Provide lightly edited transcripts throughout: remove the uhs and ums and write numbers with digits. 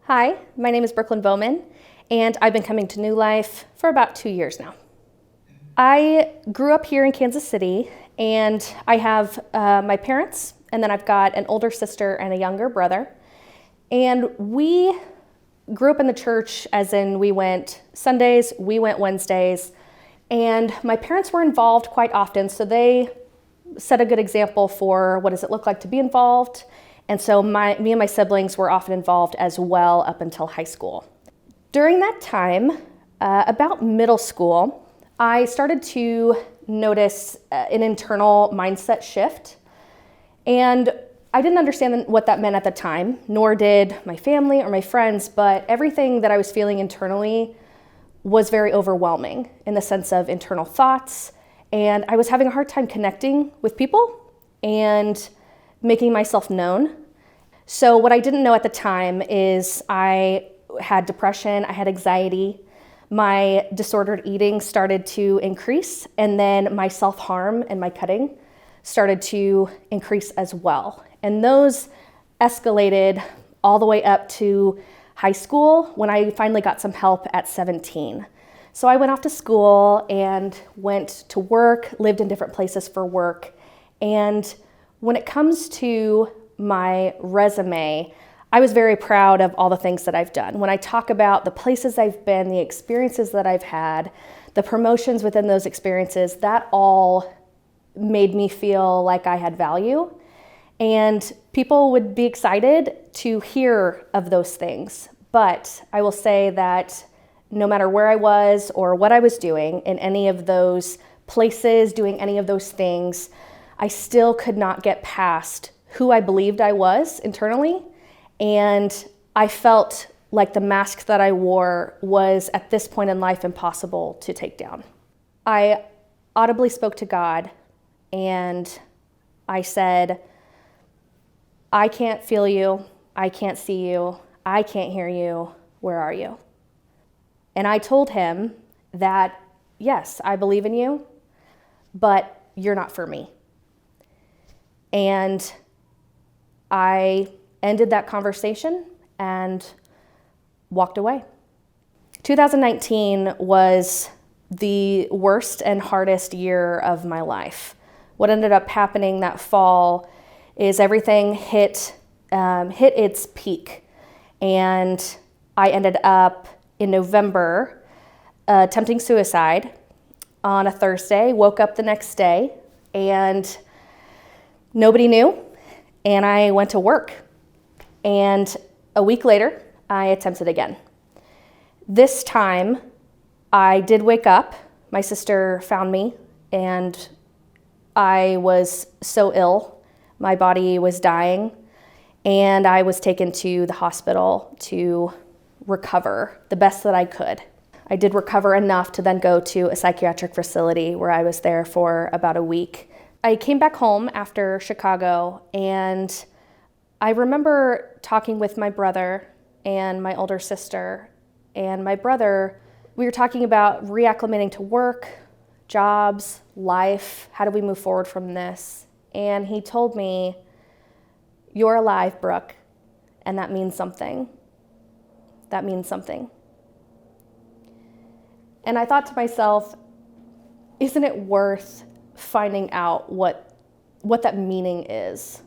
Hi, my name is Brooklyn Bowman, and I've been coming to New Life for about 2 years now. I grew up here in Kansas City, and I have my parents, and then I've got an older sister and a younger brother. And we grew up in the church, as in we went Sundays, we went Wednesdays, and my parents were involved quite often, so they set a good example for what does it look like to be involved. And so me and my siblings were often involved as well up until high school. During that time, about middle school, I started to notice an internal mindset shift. And I didn't understand what that meant at the time, nor did my family or my friends, but everything that I was feeling internally was very overwhelming in the sense of internal thoughts. And I was having a hard time connecting with people and making myself known. So what I didn't know at the time is I had depression, I had anxiety, my disordered eating started to increase, and then my self-harm and my cutting started to increase as well. And those escalated all the way up to high school when I finally got some help at 17. So I went off to school and went to work, lived in different places for work. And when it comes to my resume, I was very proud of all the things that I've done. When I talk about the places I've been, the experiences that I've had, the promotions within those experiences, that all made me feel like I had value. And people would be excited to hear of those things. But I will say that no matter where I was or what I was doing in any of those places, doing any of those things, I still could not get past who I believed I was internally. And I felt like the mask that I wore was at this point in life impossible to take down. I audibly spoke to God and I said, I can't feel you, I can't see you, I can't hear you, where are you? And I told him that, yes, I believe in you, but you're not for me. And I ended that conversation and walked away. 2019 was the worst and hardest year of my life. What ended up happening that fall is everything hit its peak. And I ended up in November attempting suicide on a Thursday, woke up the next day, and nobody knew. And I went to work. And a week later, I attempted again. This time, I did wake up. My sister found me, and I was so ill. My body was dying, and I was taken to the hospital to recover the best that I could. I did recover enough to then go to a psychiatric facility where I was there for about a week. I came back home after Chicago, and I remember talking with my brother and my older sister. And my brother, we were talking about reacclimating to work, jobs, life, how do we move forward from this? And he told me, you're alive, Brooke, and that means something. That means something. And I thought to myself, isn't it worth finding out what that meaning is?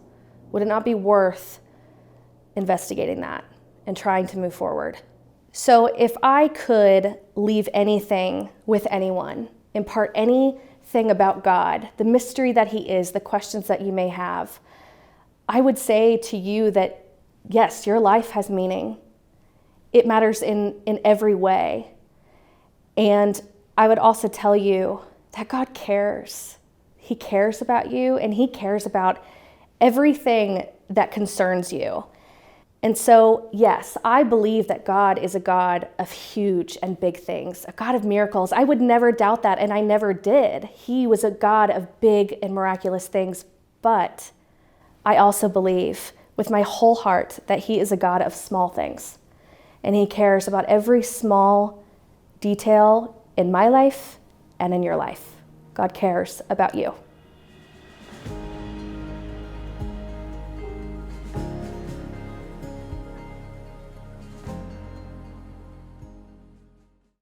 Would it not be worth investigating that and trying to move forward? So if I could leave anything with anyone, impart anything about God, the mystery that He is, the questions that you may have, I would say to you that, yes, your life has meaning. It matters in every way. And I would also tell you that God cares. He cares about you, and He cares about everything that concerns you. And so, yes, I believe that God is a God of huge and big things, a God of miracles. I would never doubt that, and I never did. He was a God of big and miraculous things, but I also believe with my whole heart that He is a God of small things, and He cares about every small detail in my life and in your life. God cares about you.